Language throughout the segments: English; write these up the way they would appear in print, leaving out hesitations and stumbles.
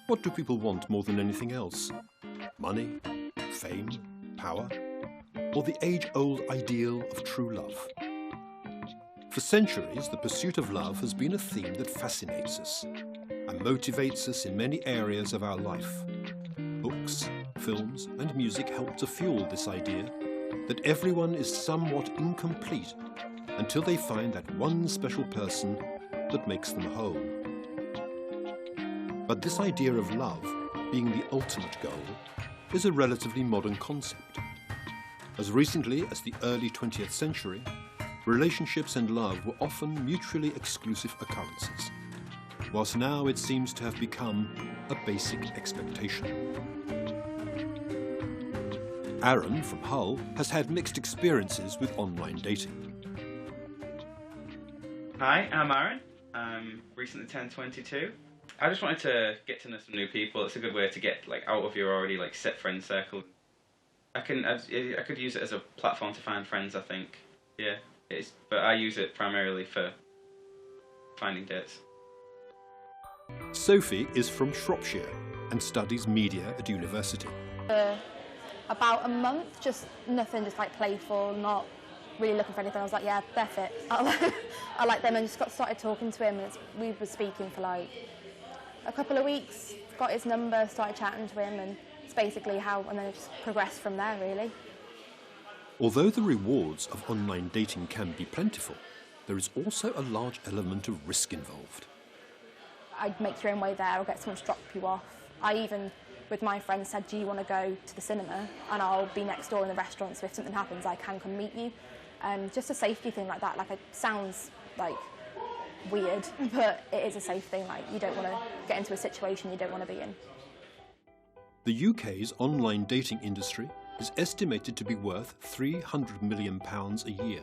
What do people want more than anything else? Money, fame, power, or the age-old ideal of true love? For centuries, the pursuit of love has been a theme that fascinates us and motivates us in many areas of our life. Books, films, and music help to fuel this idea that everyone is somewhat incomplete until they find that one special person that makes them whole. But this idea of love being the ultimate goal is a relatively modern concept. As recently as the early 20th century, relationships and love were often mutually exclusive occurrences, whilst now it seems to have become a basic expectation. Aaron from Hull has had mixed experiences with online dating. Hi, I'm Aaron. I'm recently turned 22. I just wanted to get to know some new people. It's a good way to get out of your already set friend circle. I could use it as a platform to find friends, I think. Yeah, but I use it primarily for finding dates. Sophie is from Shropshire and studies media at university. About a month, just nothing, just playful, not really looking for anything. I was like, yeah, they're fit. I like them, and just started talking to him. And we were speaking for a couple of weeks, got his number, started chatting to him, and it's basically and then it just progressed from there, really. Although the rewards of online dating can be plentiful, there is also a large element of risk involved. I'd make your own way there, or get someone to drop you off. I even, with my friends, said, do you want to go to the cinema? And I'll be next door in the restaurant, so if something happens, I can come meet you. Just a safety thing like that. It sounds weird, but it is a safe thing. You don't want to get into a situation you don't want to be in. The UK's online dating industry is estimated to be worth £300 million a year.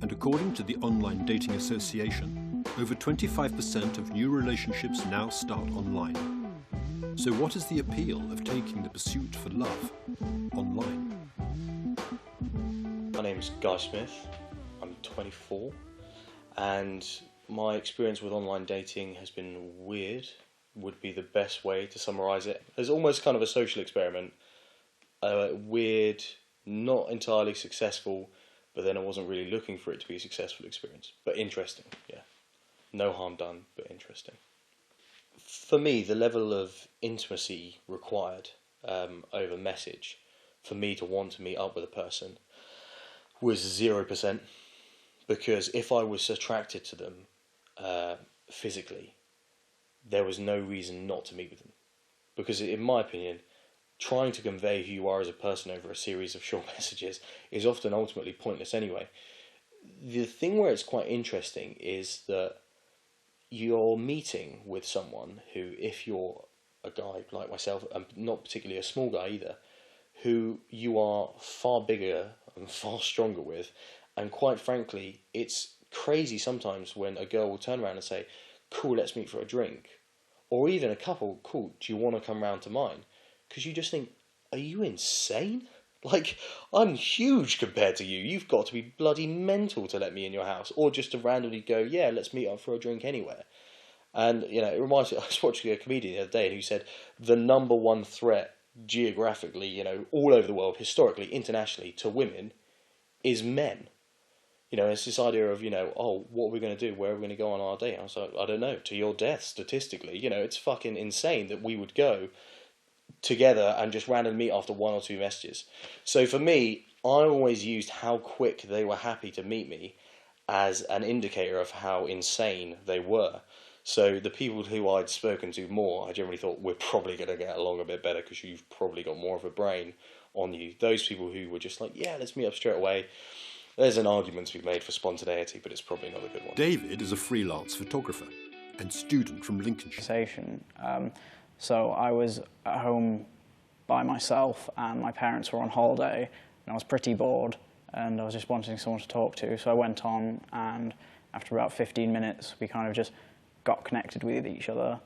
And according to the Online Dating Association, over 25% of new relationships now start online. So what is the appeal of taking the pursuit for love online? My name's Guy Smith, I'm 24, and my experience with online dating has been weird, would be the best way to summarise it. It's almost kind of a social experiment, weird, not entirely successful, but then I wasn't really looking for it to be a successful experience, but interesting, yeah. No harm done, but interesting. For me, the level of intimacy required over message for me to want to meet up with a person was 0%, because if I was attracted to them physically, there was no reason not to meet with them. Because in my opinion, trying to convey who you are as a person over a series of short messages is often ultimately pointless anyway. The thing where it's quite interesting is that you're meeting with someone who, if you're a guy like myself, and not particularly a small guy either, who you are far bigger and far stronger with, and quite frankly, it's crazy sometimes when a girl will turn around and say, cool, let's meet for a drink, or even a couple, cool, do you want to come round to mine? Because you just think, are you insane? I'm huge compared to you. You've got to be bloody mental to let me in your house, or just to randomly go, yeah, let's meet up for a drink anywhere. And, it reminds me, I was watching a comedian the other day who said the #1 threat geographically, all over the world, historically, internationally, to women is men. It's this idea of, oh, what are we going to do? Where are we going to go on our date? I was like, I don't know, to your death, statistically. It's fucking insane that we would go together and just randomly meet after 1 or 2 messages. So for me, I always used how quick they were happy to meet me as an indicator of how insane they were. So the people who I'd spoken to more, I generally thought, we're probably going to get along a bit better because you've probably got more of a brain on you. Those people who were just like, yeah, let's meet up straight away. There's an argument to be made for spontaneity, but it's probably not a good one. David is a freelance photographer and student from Lincolnshire. So I was at home by myself and my parents were on holiday and I was pretty bored and I was just wanting someone to talk to. So I went on, and after about 15 minutes we kind of just got connected with each other,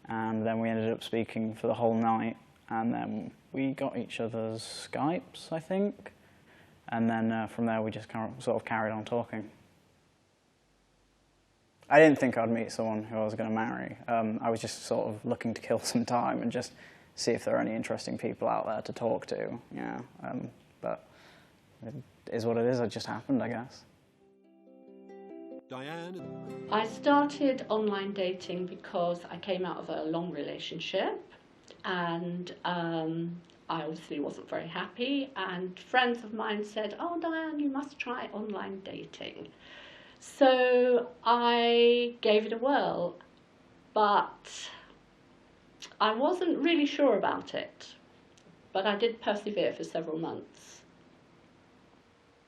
and then we ended up speaking for the whole night, and then we got each other's Skypes, I think, and then from there we just sort of carried on talking. I didn't think I'd meet someone who I was going to marry. I was just sort of looking to kill some time and just see if there are any interesting people out there to talk to. Yeah, but it is what it is. It just happened, I guess. Diane? I started online dating because I came out of a long relationship, and I obviously wasn't very happy, and friends of mine said, "Oh, Diane, you must try online dating." So I gave it a whirl, but I wasn't really sure about it, but I did persevere for several months.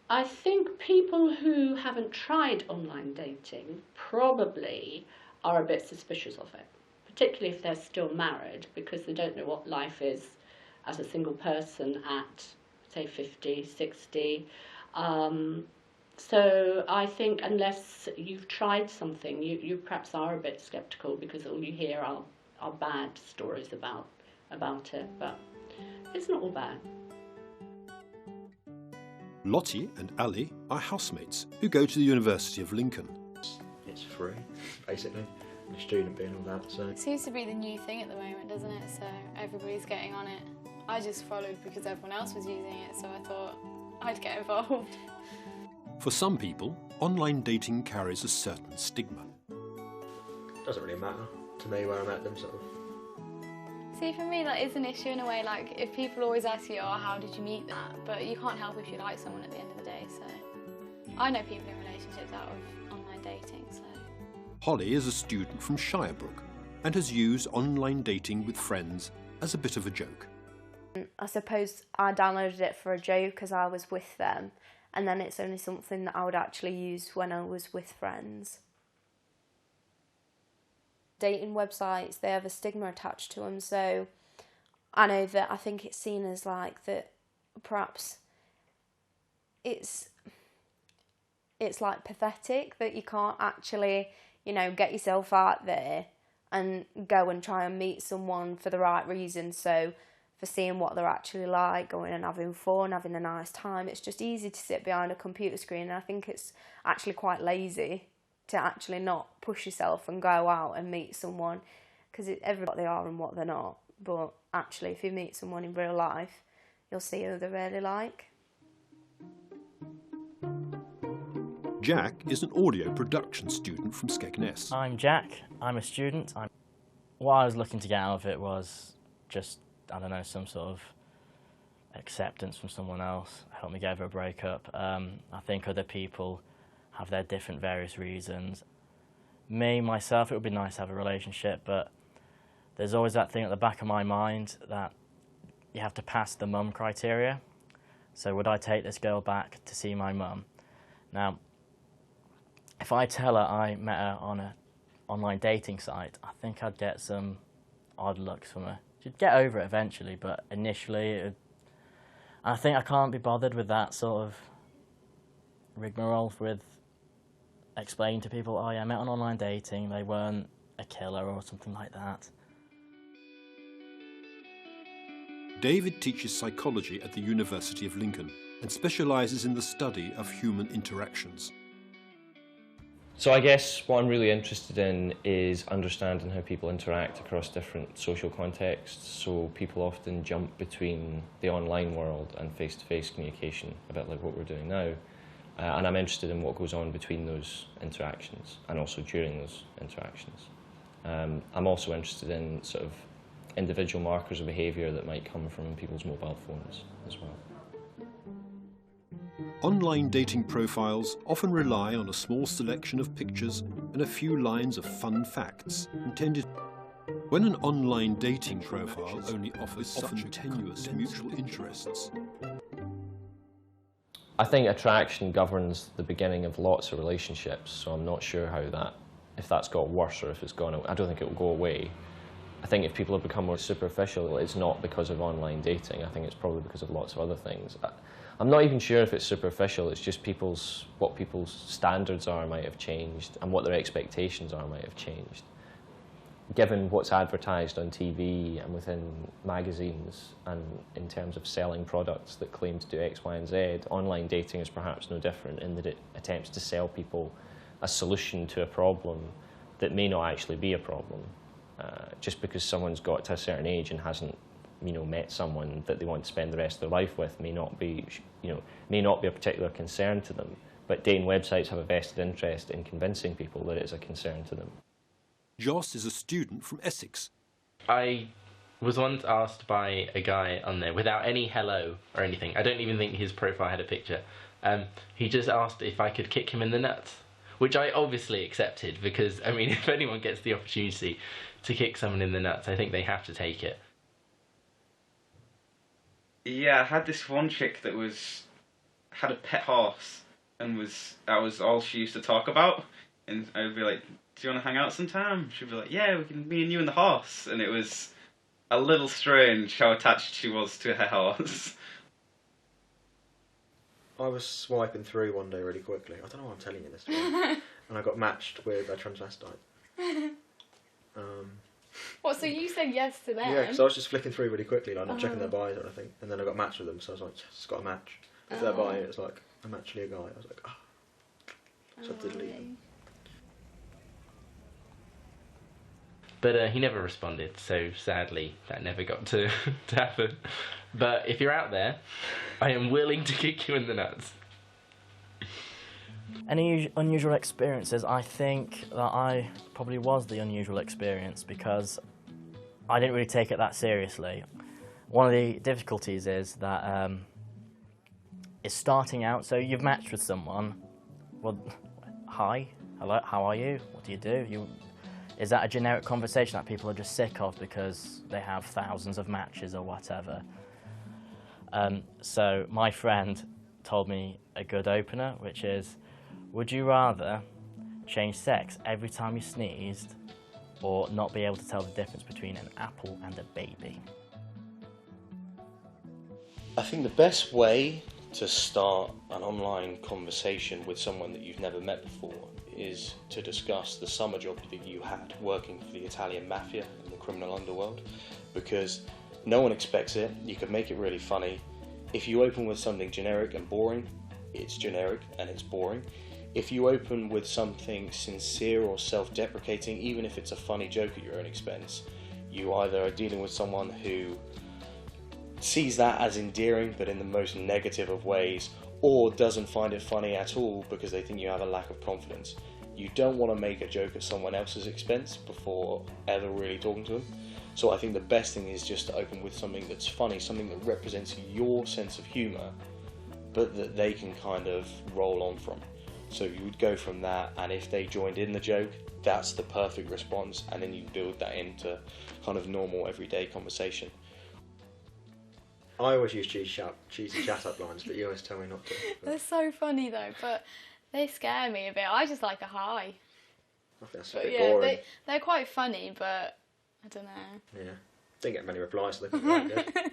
I think people who haven't tried online dating probably are a bit suspicious of it, particularly if they're still married, because they don't know what life is as a single person at, say, 50, 60. So I think unless you've tried something, you perhaps are a bit sceptical, because all you hear are bad stories about it, but it's not all bad. Lottie and Ali are housemates who go to the University of Lincoln. It's free, basically, and a student being all that, so. It seems to be the new thing at the moment, doesn't it? So everybody's getting on it. I just followed because everyone else was using it, so I thought I'd get involved. For some people, online dating carries a certain stigma. Doesn't really matter to me where I met them, sort of. See, for me, that is an issue in a way. Like, if people always ask you, "Oh, how did you meet that?" But you can't help if you like someone at the end of the day. So I know people in relationships out of online dating. So Holly is a student from Shirebrook and has used online dating with friends as a bit of a joke. I suppose I downloaded it for a joke as I was with them, and then it's only something that I would actually use when I was with friends. Dating websites, they have a stigma attached to them, so I know that I think it's seen as like that perhaps it's like pathetic that you can't actually, you know, get yourself out there and go and try and meet someone for the right reason. So for seeing what they're actually like, going and having fun, having a nice time, it's just easy to sit behind a computer screen, and I think it's actually quite lazy to actually not push yourself and go out and meet someone, because everybody they are and what they're not. But actually, if you meet someone in real life, you'll see who they're really like. Jack is an audio production student from Skegness. I'm Jack. I'm a student. What I was looking to get out of it was just, I don't know, some sort of acceptance from someone else, help me get over a breakup. I think other people have their different various reasons. Myself, it would be nice to have a relationship, but there's always that thing at the back of my mind that you have to pass the mum criteria. So would I take this girl back to see my mum? Now, if I tell her I met her on an online dating site, I think I'd get some odd looks from her. She'd get over it eventually, but initially, I think I can't be bothered with that sort of rigmarole with explaining to people, "Oh yeah, I met on online dating, they weren't a killer," or something like that. David teaches psychology at the University of Lincoln and specialises in the study of human interactions. So I guess what I'm really interested in is understanding how people interact across different social contexts. So people often jump between the online world and face-to-face communication, a bit like what we're doing now. And I'm interested in what goes on between those interactions and also during those interactions. I'm also interested in sort of individual markers of behaviour that might come from people's mobile phones as well. Online dating profiles often rely on a small selection of pictures and a few lines of fun facts intended. When an online dating profile only offers such tenuous mutual interests, I think attraction governs the beginning of lots of relationships, so I'm not sure if that's got worse or if it's gone away. I don't think it will go away. I think if people have become more superficial, it's not because of online dating. I think it's probably because of lots of other things. I'm not even sure if it's superficial. It's just what people's standards are might have changed, and what their expectations are might have changed. Given what's advertised on TV and within magazines, and in terms of selling products that claim to do X, Y, and Z, online dating is perhaps no different in that it attempts to sell people a solution to a problem that may not actually be a problem. Just because someone's got to a certain age and hasn't, met someone that they want to spend the rest of their life with may not be a particular concern to them. But dating websites have a vested interest in convincing people that it is a concern to them. Joss is a student from Essex. I was once asked by a guy on there, without any hello or anything, I don't even think his profile had a picture, he just asked if I could kick him in the nuts, which I obviously accepted, because, I mean, if anyone gets the opportunity to kick someone in the nuts, I think they have to take it. Yeah, I had this one chick that had a pet horse, and that was all she used to talk about. And I would be like, "Do you want to hang out sometime?" She'd be like, "Yeah, we can, me and you and the horse." And it was a little strange how attached she was to her horse. I was swiping through one day really quickly. I don't know why I'm telling you this story. And I got matched with a transvestite. What, so you said yes to them? Yeah, because I was just flicking through really quickly, like not checking their bios or anything. And then I got matched with them, so I was like, yes, got a match. With their bio, it was like, I'm actually a guy. I was like, ah. So I did leave them. But he never responded, so sadly that never got to happen. But if you're out there, I am willing to kick you in the nuts. Any unusual experiences? I think that I probably was the unusual experience because I didn't really take it that seriously. One of the difficulties is that it's starting out, so you've matched with someone. Well, hi, hello, how are you? What do you do? Is that a generic conversation that people are just sick of because they have thousands of matches or whatever? So my friend told me a good opener, which is, would you rather change sex every time you sneezed or not be able to tell the difference between an apple and a baby? I think the best way to start an online conversation with someone that you've never met before is to discuss the summer job that you had working for the Italian mafia in the criminal underworld, because no one expects it. You can make it really funny. If you open with something generic and boring, it's generic and it's boring. If you open with something sincere or self-deprecating, even if it's a funny joke at your own expense, you either are dealing with someone who sees that as endearing but in the most negative of ways, or doesn't find it funny at all because they think you have a lack of confidence. You don't want to make a joke at someone else's expense before ever really talking to them. So I think the best thing is just to open with something that's funny, something that represents your sense of humour, but that they can kind of roll on from. So you would go from that, and if they joined in the joke, that's the perfect response, and then you build that into kind of normal everyday conversation. I always use cheesy chat-up lines, but you always tell me not to. They're so funny though, but they scare me a bit. I just like a hi. I think that's a bit boring. They're quite funny, but I don't know. Yeah, didn't get many replies, so they couldn't really good.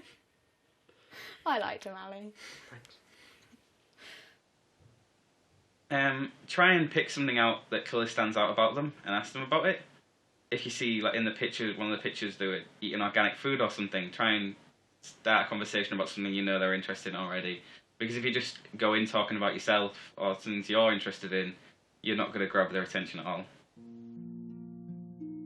I liked them, Ali. Thanks. Try and pick something out that colourly stands out about them and ask them about it. If you see, like in the picture, one of the pictures, they were eating organic food or something, try and start a conversation about something you know they're interested in already. Because if you just go in talking about yourself or things you're interested in, you're not going to grab their attention at all.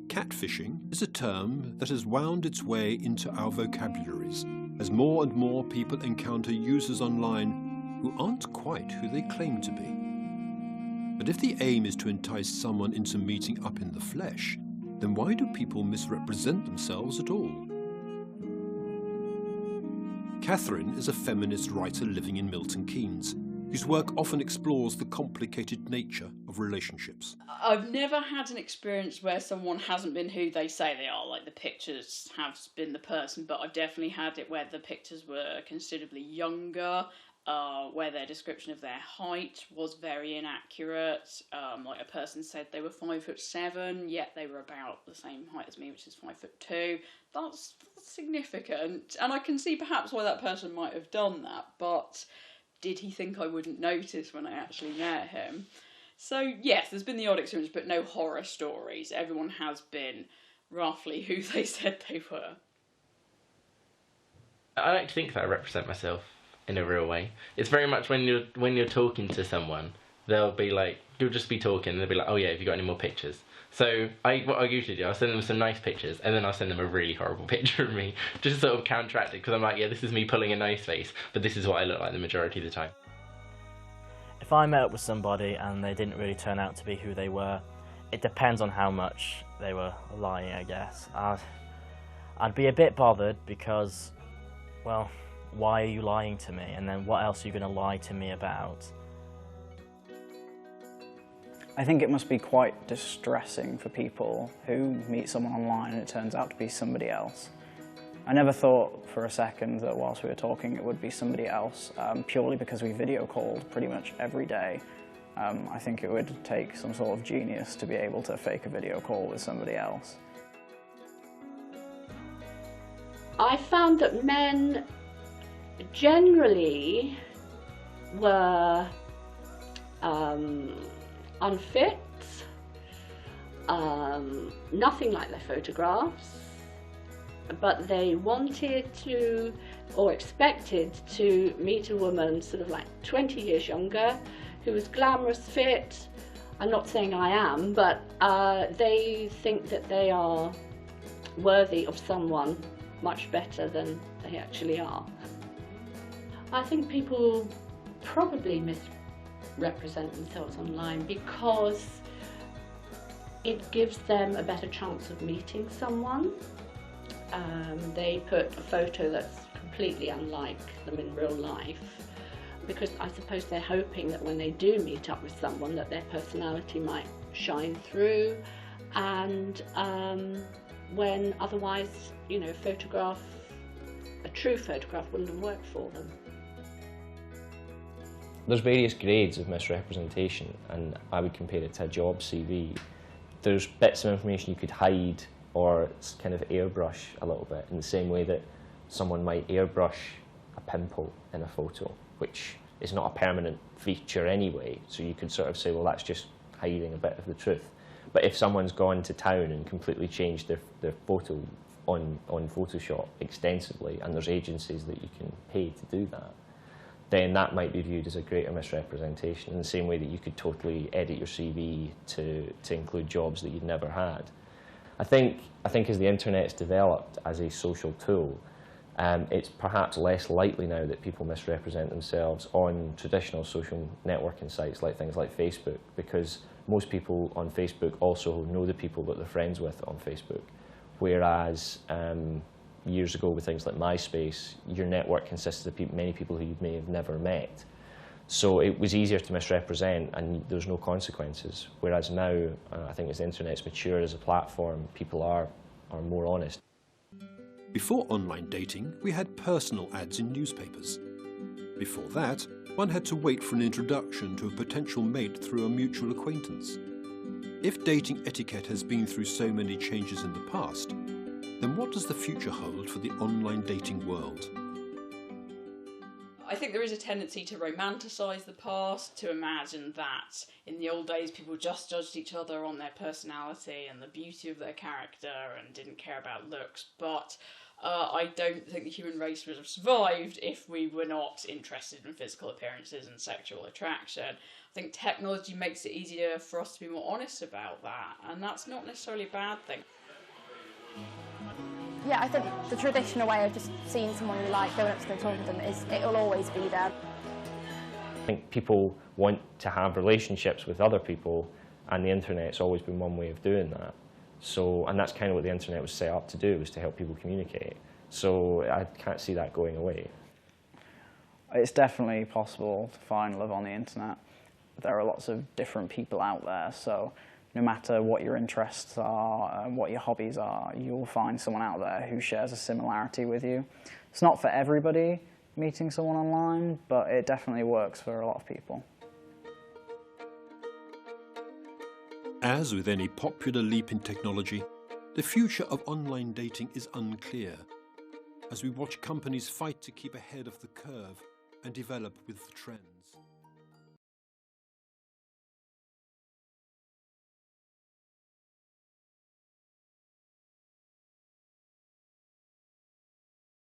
Catfishing is a term that has wound its way into our vocabularies as more and more people encounter users online who aren't quite who they claim to be. But if the aim is to entice someone into meeting up in the flesh, then why do people misrepresent themselves at all? Catherine is a feminist writer living in Milton Keynes, whose work often explores the complicated nature of relationships. I've never had an experience where someone hasn't been who they say they are, like the pictures have been the person, but I've definitely had it where the pictures were considerably younger, where their description of their height was very inaccurate. Like a person said they were 5'7", yet they were about the same height as me, which is 5'2". That's significant, and I can see perhaps why that person might have done that, but did he think I wouldn't notice when I actually met him? So yes, there's been the odd experience, but no horror stories. Everyone has been roughly who they said they were. I like to think that I represent myself in a real way. It's very much when you're talking to someone they'll be like, you'll just be talking, and they'll be like, oh yeah, have you got any more pictures? So what I usually do, I'll send them some nice pictures, and then I'll send them a really horrible picture of me, just to sort of counteract it, because I'm like, yeah, this is me pulling a nice face, but this is what I look like the majority of the time. If I met up with somebody and they didn't really turn out to be who they were, it depends on how much they were lying, I guess. I'd be a bit bothered because, well, why are you lying to me? And then what else are you going to lie to me about? I think it must be quite distressing for people who meet someone online and it turns out to be somebody else. I never thought for a second that whilst we were talking it would be somebody else, purely because we video called pretty much every day. I think it would take some sort of genius to be able to fake a video call with somebody else. I found that men generally were unfit, nothing like their photographs, but they wanted to or expected to meet a woman sort of like 20 years younger who was glamorous, fit. I'm not saying I am, but they think that they are worthy of someone much better than they actually are. I think people probably misrepresent themselves online because it gives them a better chance of meeting someone. They put a photo that's completely unlike them in real life because I suppose they're hoping that when they do meet up with someone that their personality might shine through, and when otherwise, you know, a true photograph wouldn't have worked for them. There's various grades of misrepresentation, and I would compare it to a job CV. There's bits of information you could hide or kind of airbrush a little bit, in the same way that someone might airbrush a pimple in a photo, which is not a permanent feature anyway, so you could sort of say, well, that's just hiding a bit of the truth. But if someone's gone to town and completely changed their photo on Photoshop extensively, and there's agencies that you can pay to do that, then that might be viewed as a greater misrepresentation, in the same way that you could totally edit your CV to include jobs that you'd never had. I think as the internet's developed as a social tool, it's perhaps less likely now that people misrepresent themselves on traditional social networking sites like things like Facebook, because most people on Facebook also know the people that they're friends with on Facebook, whereas years ago with things like MySpace, your network consisted of many people who you may have never met. So it was easier to misrepresent and there's no consequences. Whereas now, I think as the internet's matured as a platform, people are more honest. Before online dating, we had personal ads in newspapers. Before that, one had to wait for an introduction to a potential mate through a mutual acquaintance. If dating etiquette has been through so many changes in the past, then what does the future hold for the online dating world? I think there is a tendency to romanticise the past, to imagine that in the old days people just judged each other on their personality and the beauty of their character and didn't care about looks, but I don't think the human race would have survived if we were not interested in physical appearances and sexual attraction. I think technology makes it easier for us to be more honest about that, and that's not necessarily a bad thing. Yeah, I think the traditional way of just seeing someone you like, going up to them, talking to them, it'll always be there. I think people want to have relationships with other people, and the internet's always been one way of doing that. So, and that's kind of what the internet was set up to do, was to help people communicate. So I can't see that going away. It's definitely possible to find love on the internet. There are lots of different people out there, so no matter what your interests are and what your hobbies are, you'll find someone out there who shares a similarity with you. It's not for everybody meeting someone online, but it definitely works for a lot of people. As with any popular leap in technology, the future of online dating is unclear, as we watch companies fight to keep ahead of the curve and develop with the trends.